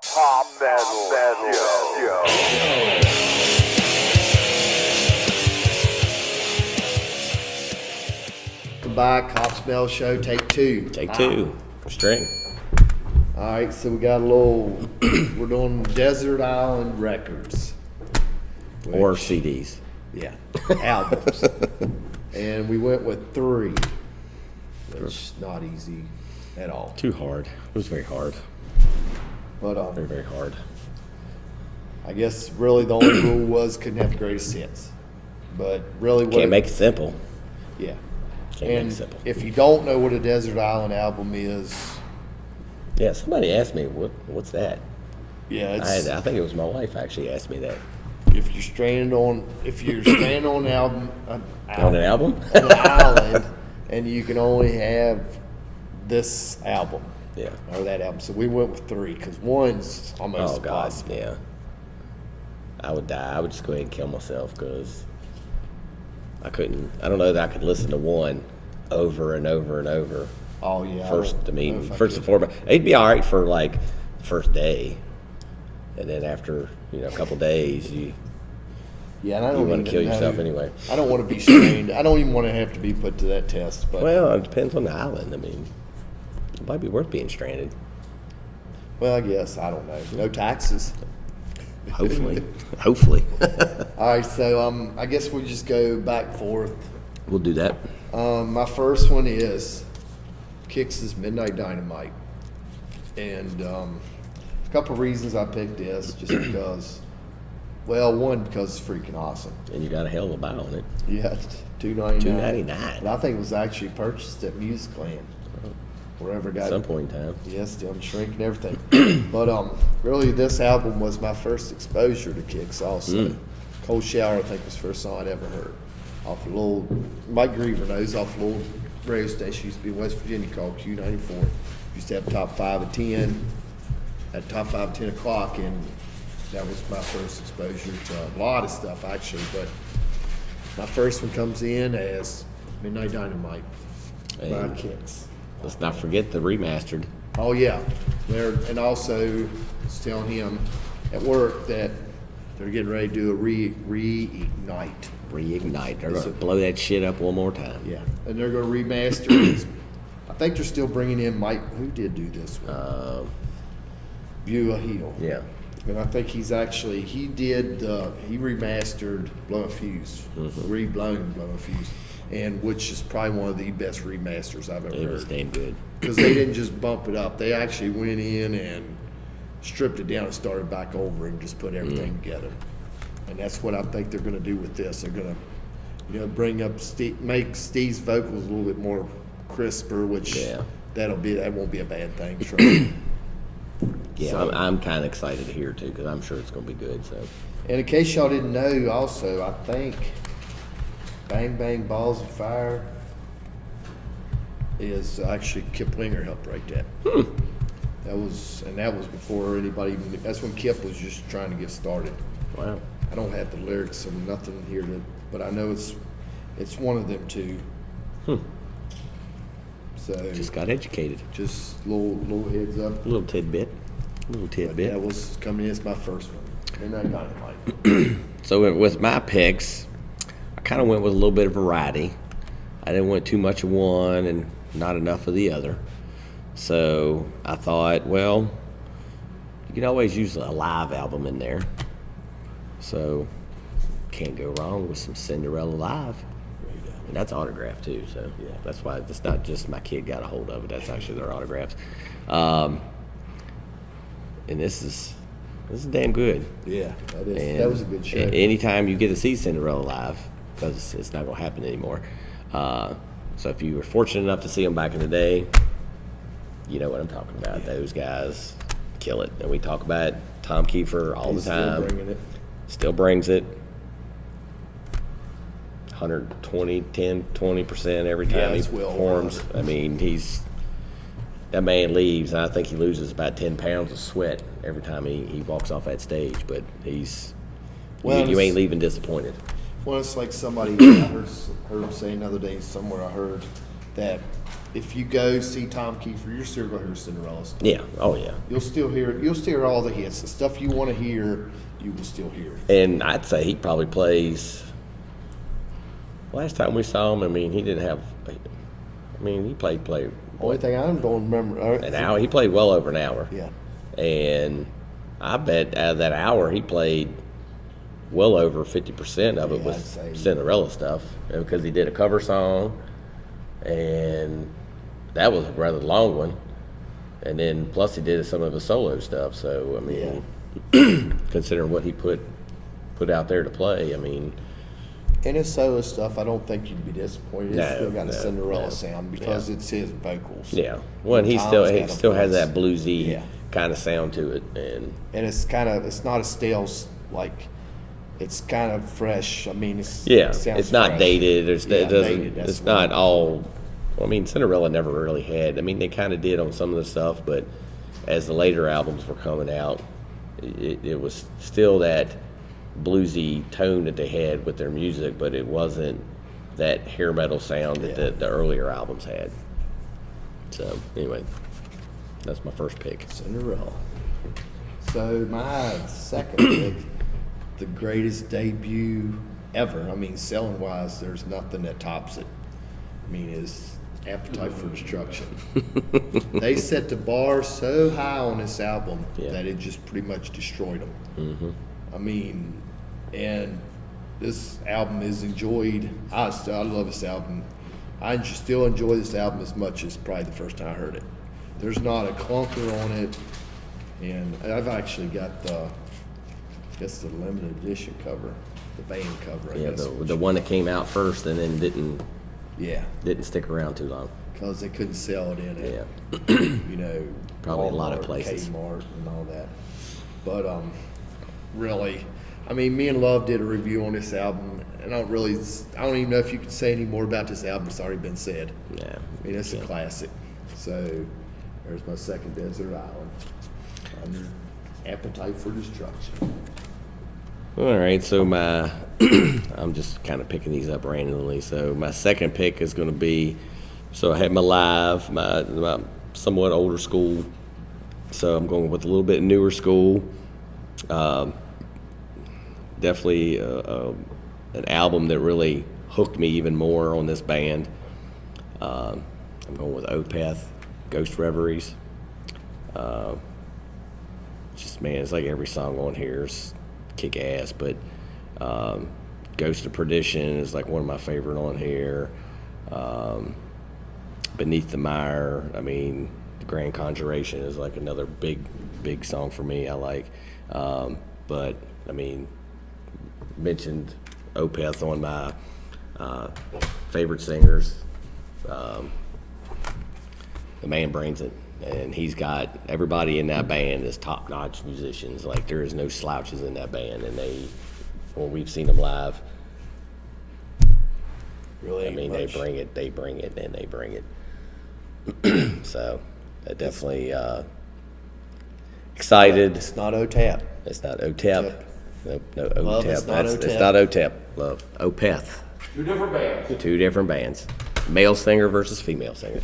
Pop Metal Show. Goodbye, Cop Smell Show, take two. Take two. String. All right, so we got a little, we're doing Desert Island Records. Or CDs. Yeah, albums. And we went with three, which is not easy at all. Too hard. It was very hard. But Very, very hard. I guess really the only rule was couldn't have the greatest hits. But really what Can't make it simple. yeah. Can't make And it simple. if you don't know what a Desert Island album is, Yeah, somebody asked me, what's that? yeah, it's I think it was my wife actually asked me that. if you're stranded on an album, On an album? on an island, and you can only have this album Yeah. or that album. So we went with three because one's almost Oh, God. impossible. Yeah. I would die. I would just go ahead and kill myself because I don't know that I could listen to one over and over and over. Oh yeah. First, don't know if I first could. and foremost, it'd be all right for like the first day. And then after, a couple days, you Yeah, and I don't want even to kill know- yourself anyway. I don't want to be strained. I don't even want to have to be put to that test. But Well, it depends on the island. I mean, it might be worth being stranded. I guess I don't know. No taxes. Hopefully. Hopefully. All right, so I guess we just go back and forth. We'll do that. My first one is Kix's Midnight Dynamite, and a couple reasons I picked this just because. Well, one because it's freaking awesome. And you got a hell of a buy on it. Yeah, it's $2.99. $2.99. And I think it was actually purchased at Musicland, wherever it got At some point in time. Yeah, still in shrink and everything. But really, this album was my first exposure to Kix. Also, Cold Shower I think was the first song I'd ever heard. Off a little Mike Griever knows off a little radio station used to be in West Virginia called Q94. Used to have top 5 of 10 at top 5 of 10 o'clock, and that was my first exposure to a lot of stuff actually. But my first one comes in as Midnight Dynamite by And Kix. let's not forget the remastered. Oh yeah, and also was telling him at work that they're getting ready to do a reignite. Reignite. They're Is going to it- blow that shit up one more time. Yeah, and they're going to remaster it. I think they're still bringing in Mike. Who did do this one? Beulah Heel. Yeah. And I think he remastered Blow a Fuse, re-blown Blow a Fuse, and which is probably one of the best remasters I've ever It was heard. damn good. Because they didn't just bump it up; they actually went in and stripped it down and started back over and just put everything together. And that's what I think they're going to do with this. They're going to, bring up make Steve's vocals a little bit more crisper, which Yeah. that won't be a bad thing. Trust. Yeah, So- I'm kind of excited to hear it too because I'm sure it's going to be good. So And in case y'all didn't know, also, I think Bang Bang Balls of Fire is actually Kip Winger helped write that. That was before anybody even, that's when Kip was just trying to get started. wow. I don't have the lyrics, so nothing here but I know it's one of them two. So Just got educated. just little heads up. A little tidbit. But tidbit. that was coming in as my first one. Midnight Dynamite. So with my picks, I kind of went with a little bit of variety. I didn't want too much of one and not enough of the other. So I thought, well, you can always use a live album in there. So can't go wrong with some Cinderella Live. And that's autographed too, so yeah, that's why it's not just my kid got a hold of it. That's actually their autographs. And this is damn good. Yeah, that And was a good show. Anytime you get to see Cinderella live, because it's not going to happen anymore. So if you were fortunate enough to see them back in the day, you know what I'm talking about. Yeah. Those guys kill it. And we talk about Tom Kiefer all He's the time. still bringing it. Still brings it. 20% every Yeah, time he it's well over performs. 100. I mean, that man leaves, and I think he loses about 10 pounds of sweat every time he walks off that stage. But Well, you ain't leaving disappointed. Well, it's like somebody I heard him say another day somewhere. I heard that if you go see Tom Kiefer, you're still gonna hear Cinderella stuff. Yeah. Oh yeah. You'll still hear all the hits, the stuff you want to hear. You will still hear. And I'd say he probably plays. Last time we saw him, I mean, he didn't have. I mean, he played Only thing I don't remember. an hour. He played well over an hour. Yeah. And I bet out of that hour he played well over 50% of it Yeah, was I'd say. Cinderella stuff, because he did a cover song, and that was a rather long one. And then plus he did some of his solo stuff. So I mean, considering what he put out there to play, I mean, And his solo stuff, I don't think you'd be disappointed. It's still got a Cinderella sound because it's his vocals. yeah. Well, and he Tom's still got a has voice. that bluesy Yeah. kind of sound to it, and And it's not a stale, like, it's kind of fresh. I mean, it sounds it's not fresh. dated. It doesn't. Dated, that's It's what not all. Well, I mean, Cinderella never really had. I mean, they kind of did on some of the stuff, but as the later albums were coming out, it was still that bluesy tone that they had with their music, but it wasn't that hair metal sound that the earlier albums had. So anyway, that's my first pick. Cinderella. So my second pick, the greatest debut ever. I mean, selling wise, there's nothing that tops it. I mean, is Appetite for Destruction. They set the bar so high on this album that it just pretty much destroyed them. Mm-hmm. I mean, and this album is enjoyed. I love this album. I still enjoy this album as much as probably the first time I heard it. There's not a clunker on it, and I've actually got the limited edition cover, the band cover. I guess, The one that came out first and then didn't stick around too long. because they couldn't sell it in it. Yeah. Probably a lot of Walmart, places. Kmart, and all that. But really, I mean, me and Love did a review on this album, and I don't even know if you can say any more about this album. It's already been said. Yeah. I mean, it's a classic. So there's my second Desert Island. Under Appetite for Destruction. All right, so I'm just kind of picking these up randomly. So my second pick is going to be, so I had my live, my somewhat older school. So I'm going with a little bit newer school. Definitely an album that really hooked me even more on this band. I'm going with Opeth, Ghost Reveries. Just, man, it's like every song on here is kick ass, but Ghost of Perdition is like one of my favorite on here. Beneath the Mire, I mean, the Grand Conjuration is like another big song for me. I like, but I mean, mentioned Opeth on my favorite singers. The man brings it. And he's got everybody in that band is top-notch musicians. Like, there is no slouches in that band. And when we've seen them live, Really, I mean, they bring it, and they bring it. So, definitely excited. It's not OTAP. It's not OTEP. No Love, OTEP. it's not It's OTEP. not OTEP. Love. Opeth. Two different bands. Male singer versus female singer.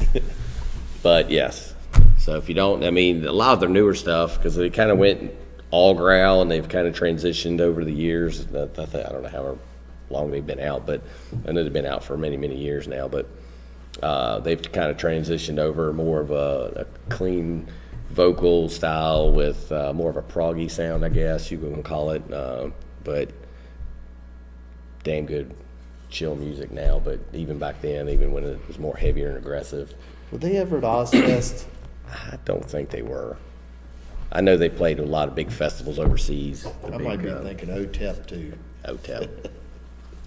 But yes. So if you don't, I mean, a lot of their newer stuff, because they kind of went all growl and they've kind of transitioned over the years. I don't know how long they've been out, but I know they've been out for many, many years now. But they've kind of transitioned over more of a clean vocal style with more of a proggy sound, I guess you can call it. But damn good chill music now. But even back then, even when it was more heavier and aggressive, Were they ever at Ozfest? I don't think they were. I know they played a lot of big festivals overseas. I might be thinking OTEP too. Hotel.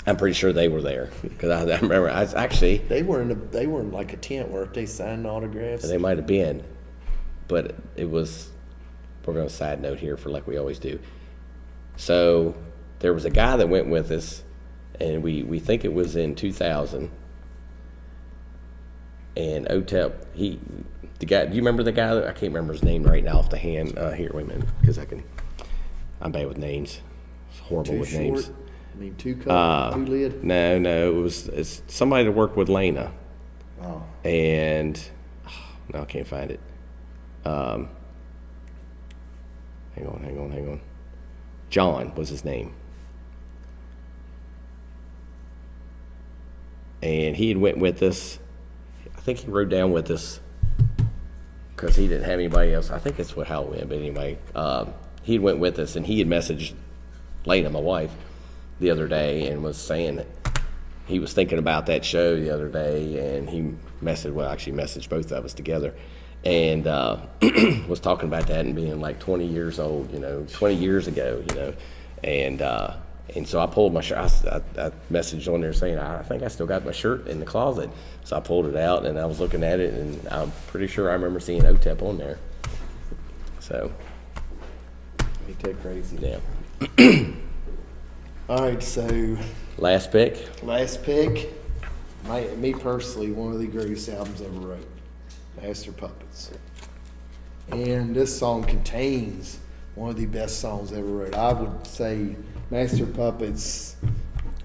I'm pretty sure they were there because I remember. Actually, They were in like a tent, weren't they, signing autographs? they might have been, but it was. We're going to side note here for like we always do. So there was a guy that went with us, and we think it was in 2000. And OTEP, the guy. Do you remember the guy? I can't remember his name right now off the hand. Here, wait a minute, because I'm bad with names. It's horrible Too with short? names. I mean, two cup, two lid. No, it's somebody that worked with Lena. Oh, and no, I can't find it. Hang on. John was his name. And he had went with us. I think he rode down with us because he didn't have anybody else. I think that's how it went. But anyway, he went with us, and he had messaged Lena, my wife, the other day, and was saying that he was thinking about that show the other day, and he messaged both of us together, and was talking about that and being like 20 years old, 20 years ago, and so I pulled my shirt. I messaged on there saying, I think I still got my shirt in the closet. So I pulled it out, and I was looking at it, and I'm pretty sure I remember seeing OTEP on there. So, ain't that crazy? yeah. All right, so Last pick? last pick, me personally, one of the greatest albums ever wrote, Master Puppets. And this song contains one of the best songs ever wrote. I would say Master Puppets,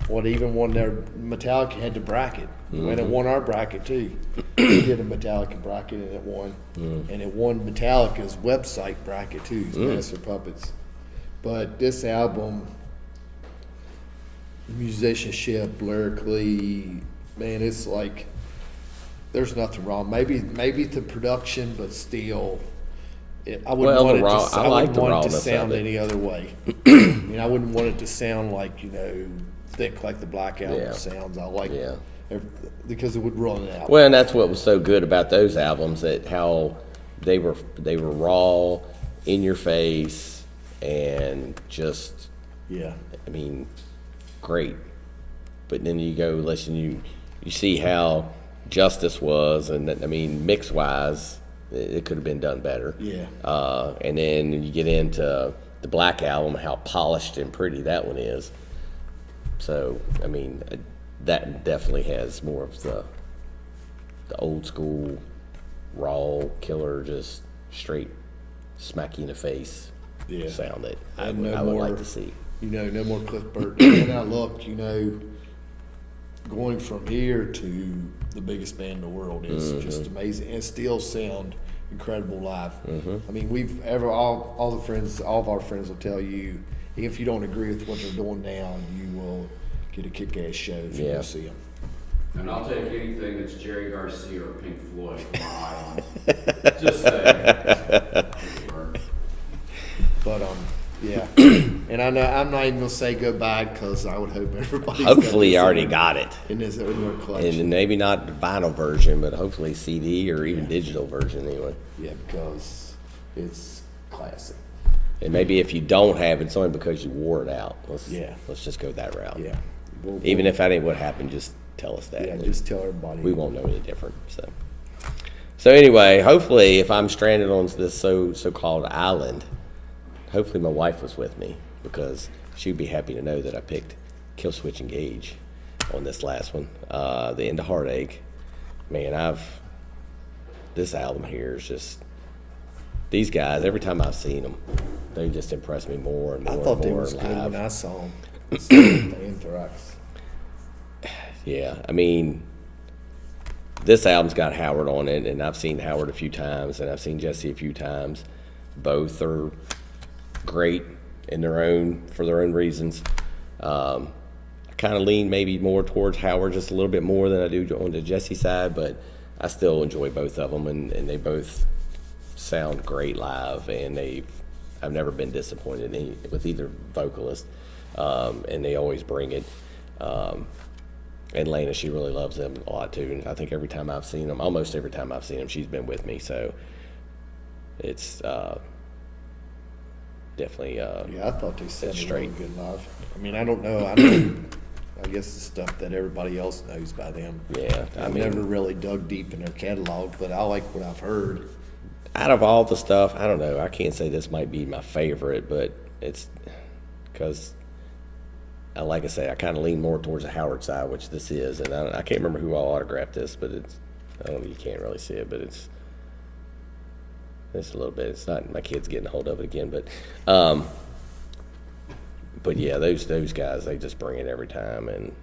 even won their Metallica had the bracket. And it won our bracket too. We did a Metallica bracket and it won. And it won Metallica's website bracket too, Master Puppets. But this album, musicianship, lyrically, man, it's like there's nothing wrong. Maybe the production, but still, I wouldn't want it to. I wouldn't want it to sound any other way. I mean, I wouldn't want it to sound like thick like the Black Album sounds. I like because it would run it out. Well, and that's what was so good about those albums, that how they were raw, in your face, and just I mean, great. But then you go listen, you see how Justice was, and I mean, mix wise, it could have been done better. Yeah. And then you get into the Black Album, how polished and pretty that one is. So I mean, that definitely has more of the old school, raw, killer, just straight smack you in the face sound that I would like to see. No more Cliff Burton. And I look, going from here to the biggest band in the world is just amazing, and still sound incredible live. I mean, all of our friends will tell you, if you don't agree with what they're doing now, you will get a kick-ass show if you go see them. And I'll take anything that's Jerry Garcia or Pink Floyd. Just saying. But yeah, and I know I'm not even gonna say goodbye because I would hope everybody. Hopefully, you already got it in their collection, and maybe not the vinyl version, but hopefully CD or even digital version anyway. Yeah, because it's classic. And maybe if you don't have it, it's only because you wore it out. Let's just go that route. Yeah. Even if that ain't what happened, just tell us that. Yeah, just tell everybody. We won't know any different. So anyway, hopefully, if I'm stranded on this so-called island, hopefully my wife was with me, because she'd be happy to know that I picked Killswitch Engage on this last one. The End of Heartache. Man, this album here is just, these guys, every time I've seen them, they just impress me more and more. I thought and they more was good live. when I saw them. The Anthrax. Yeah, I mean, this album's got Howard on it, and I've seen Howard a few times, and I've seen Jesse a few times. Both are great for their own reasons. I kind of lean maybe more towards Howard just a little bit more than I do on the Jesse side, but I still enjoy both of them, and they both sound great live, and I've never been disappointed with either vocalist, and they always bring it. And Lena, she really loves them a lot too, and I think almost every time I've seen them, she's been with me, so it's definitely Yeah, I thought they sounded straight. really good live. I mean, I don't know. I guess the stuff that everybody else knows by them. Yeah, I've never really dug deep in their catalog, but I like what I've heard. Out of all the stuff, I don't know. I can't say this might be my favorite, but it's because, like I say, I kind of lean more towards the Howard side, which this is, and I can't remember who all autographed this, but you can't really see it, but it's a little bit. It's not my kid's getting a hold of it again, but yeah, those guys, they just bring it every time, and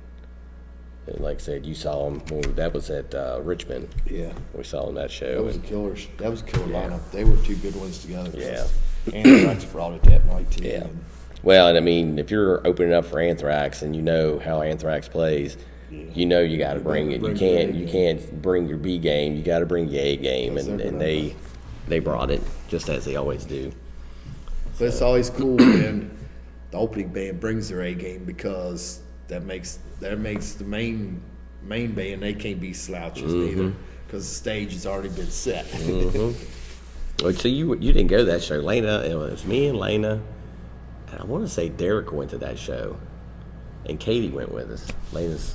And like I said, you saw him. That was at Richmond. Yeah. We saw him that show. That was a and- killer. That was a killer lineup. They were two good ones together. Yeah. Anthrax brought it that night too. Yeah. And Well, and I mean, if you're opening up for Anthrax and you know how Anthrax plays, you know you got to bring it. You Bring your A can't game. bring your B game. You got to bring your A game, Yes, and, they're and gonna- they brought it just as they always do. But it's always cool when the opening band brings their A game because that makes the main band, they can't be slouches either because the stage has already been set. Well, so you didn't go to that show, Lena. It was me and Lena, and I want to say Derek went to that show, and Katie went with us, Lena's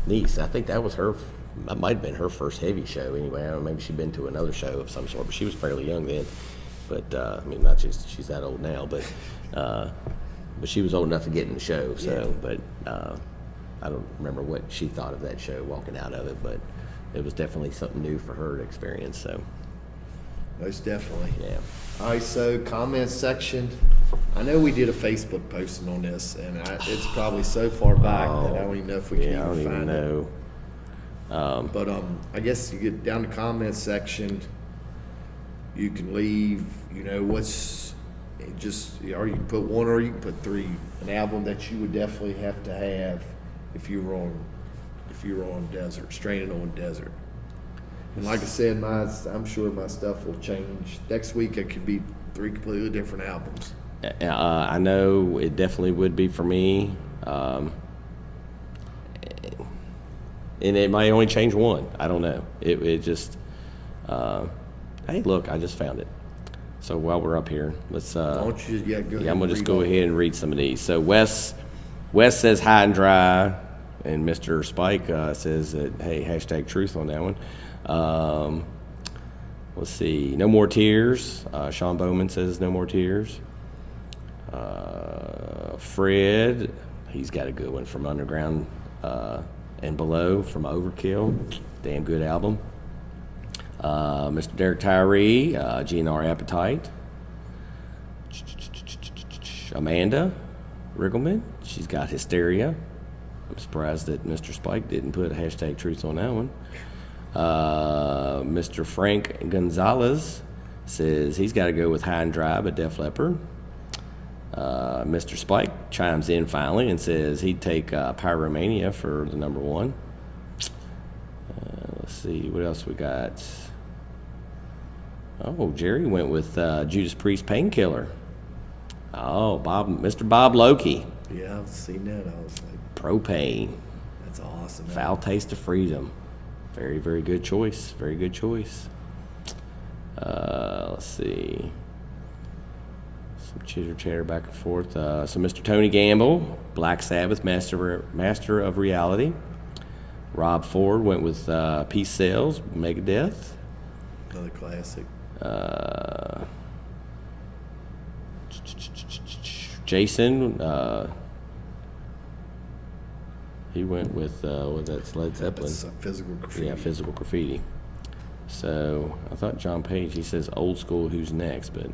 niece. I think that was her. That might have been her first heavy show anyway. I don't know, maybe she'd been to another show of some sort, but she was fairly young then. But I mean, not just she's that old now, but she was old enough to get in the show. So, but I don't remember what she thought of that show walking out of it, but it was definitely something new for her to experience. So, Most definitely. yeah. All right, so comment section. I know we did a Facebook posting on this, and it's probably so far back that I don't even know if we can Yeah, I don't even even find it. know. But I guess you get down to comment section, you can leave, what's just, or you can put one or you can put three. An album that you would definitely have to have if you were on Desert, straining on Desert. And like I said, I'm sure my stuff will change. Next week it could be three completely different albums. I know it definitely would be for me. And it might only change one. I don't know. It just, hey, look, I just found it. So while we're up here, let's. Why don't you, go ahead Yeah, I'm gonna and just read go all ahead and read some of these. So Wes says high and dry, and Mr. Spike says that hey, hashtag truth on that one. Let's see, no more tears. Sean Bowman says no more tears. Fred, he's got a good one from Underground and Below from Overkill. Damn good album. Mr. Derek Tyree, GNR Appetite. Amanda Riggleman, she's got Hysteria. I'm surprised that Mr. Spike didn't put a hashtag truth on that one. Mr. Frank Gonzalez says he's got to go with High and Dry by Def Leppard. Mr. Spike chimes in finally and says he'd take Pyromania for the number one. Let's see, what else we got? Oh, Jerry went with Judas Priest Painkiller. Oh, Mr. Bob Loki, Yeah, I've seen that. I was like, Propane, that's awesome. Foul Taste of Freedom. Very, very good choice. Very good choice. Let's see. Some chitter chatter back and forth. So Mr. Tony Gamble, Black Sabbath, Master of Reality. Rob Ford went with Peace Sells, Megadeth. Another classic. Jason, he went with that's Led Zeppelin. That's Physical Graffiti. Yeah, Physical Graffiti. So I thought John Page. He says old school. Who's next? But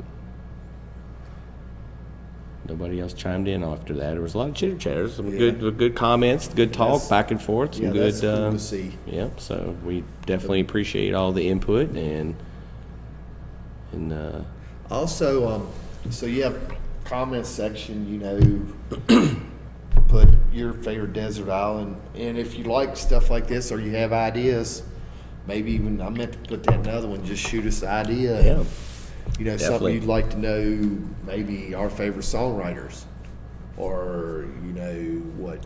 nobody else chimed in after that. There was a lot of chitter chatter, some good comments, good talk Yes. back and forth, some Yeah, good. that's cool to see. Yep. So we definitely appreciate all the input and Also, so you have comment section, put your favorite desert island, and if you like stuff like this or you have ideas, maybe even I meant to put that in another one. Just shoot us an idea. Yeah. Something Definitely. you'd like to know, maybe our favorite songwriters, or what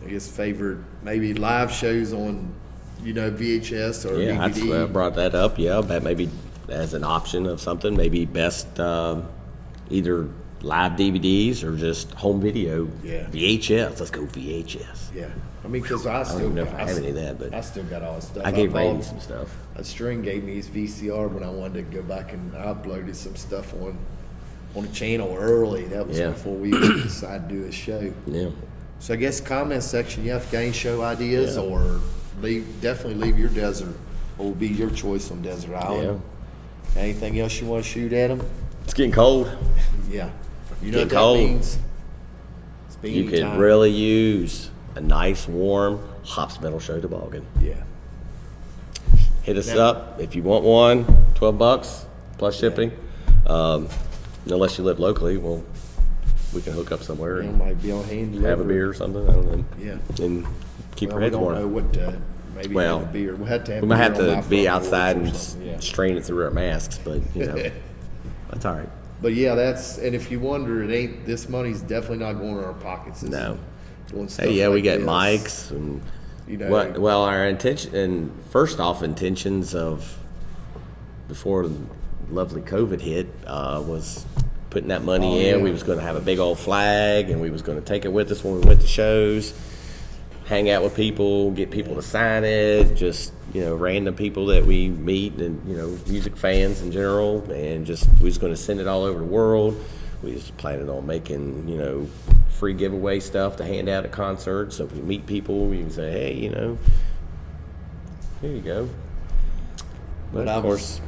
I guess favorite maybe live shows on VHS or yeah, DVD. I brought that up. Yeah, that maybe as an option of something. Maybe best either live DVDs or just home video. Yeah. VHS. Let's go VHS. Yeah, I mean, because I still even know if I have any of that, but I still got all the stuff. I gave bought- Randy some stuff. A string gave me his VCR when I wanted to go back and I uploaded some stuff on the channel early. That was Yeah. before we decided to do a show. Yeah. So I guess comment section, you have game show ideas, Yeah. or definitely leave your desert. What would be your choice on Desert Island? Anything else you want to shoot at them? It's getting cold. Yeah. You know what Getting that cold. means? It's You beanie could time. really use a nice warm Hops Metal Show toboggan. Yeah. Hit us Now- up if you want one. $12 plus shipping. Unless you live locally, well, we can hook up somewhere It and might be on hand have a delivery. beer or something. I don't know. Yeah. And keep Well, our we heads don't know warm. what maybe Well, have a beer. We'll have to have We might beer have on my to be front outside porch or and something, yeah. strain it through our masks, but you know, that's all right. But yeah, and if you wonder, this money's definitely not going in our pockets. It's No. doing stuff Hey, yeah, we like got this. mics and You know, well, our intention and first off intentions of before the lovely COVID hit was putting that money Oh, in. yeah. We was going to have a big old flag, and we was going to take it with us when we went to shows, hang out with people, get people to sign it, just random people that we meet, and music fans in general, and just we was going to send it all over the world. We was planning on making free giveaway stuff to hand out at concerts. So if we meet people, we can say, hey, here you go. But I of was-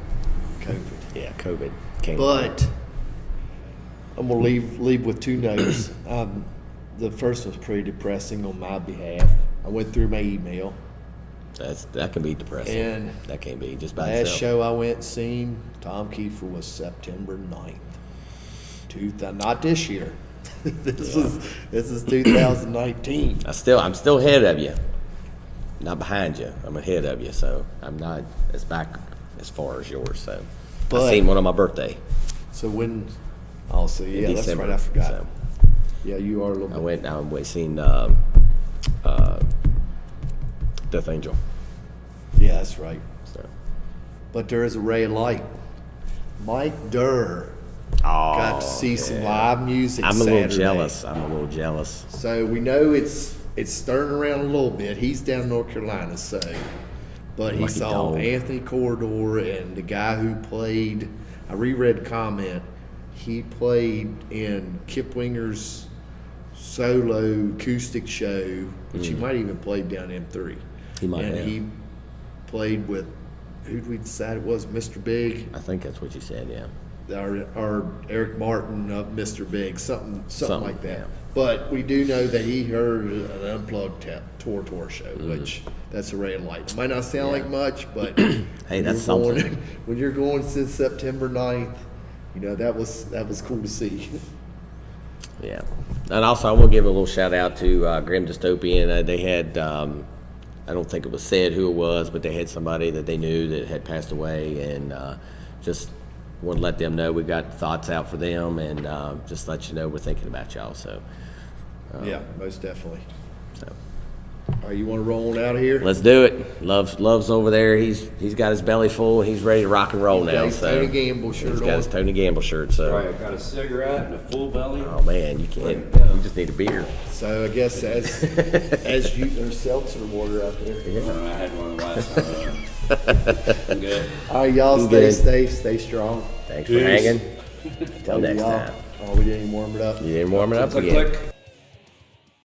course, COVID. yeah, COVID came. But I'm gonna leave with two notes. The first was pretty depressing on my behalf. I went through my email. that can be depressing. And that can be just by Last itself. show I went and seen Tom Kiefer was September 9th. Not this year. This is 2019. I'm still ahead of you, not behind you. I'm ahead of you, so I'm not as back as far as yours. So I But- seen one on my birthday So when? Oh, so yeah, in that's December. right. I forgot. So Yeah, you are a little bit. I went seen Death Angel. Yeah, that's right. So But there is a ray of light. Mike Durr got to see some live music. I'm a little Saturday. jealous. So we know it's stirring around a little bit. He's down in North Carolina, so. But he Lucky saw dog. Anthony Corridor and the guy who played. I reread the comment. He played in Kip Winger's solo acoustic show, which he might even played down M3. He might and have. he played with who did we decide it was? Mr. Big. I think that's what you said. Yeah. Or Eric Martin of Mr. Big, something Something, like that. yeah. But we do know that he heard an unplugged tour show, which that's a ray of light. It might not sound like much, but Hey, that's when you're something. going- when you're going since September 9th, that was cool to see. Yeah, and also I want to give a little shout out to Grim Dystopian. They had, I don't think it was said who it was, but they had somebody that they knew that had passed away, and just want to let them know we got thoughts out for them, and just let you know we're thinking about y'all. So, Yeah, most definitely. so All right, you want to roll on out of here? let's do it. Love's over there. He's got his belly full, and he's ready to rock and roll now. His So Tony Gamble shirt he's got his on. Tony Gamble shirt. So, All right, I got a cigarette and a full belly. oh man, you can't. You just need a beer. So I guess as you there's seltzer water out there. I had one last time. I'm good. All right, y'all stay good. safe, stay strong. Thanks for hanging. Till next Y'all- time. Oh, we didn't even warm it up. You didn't warm it up Click, again. click.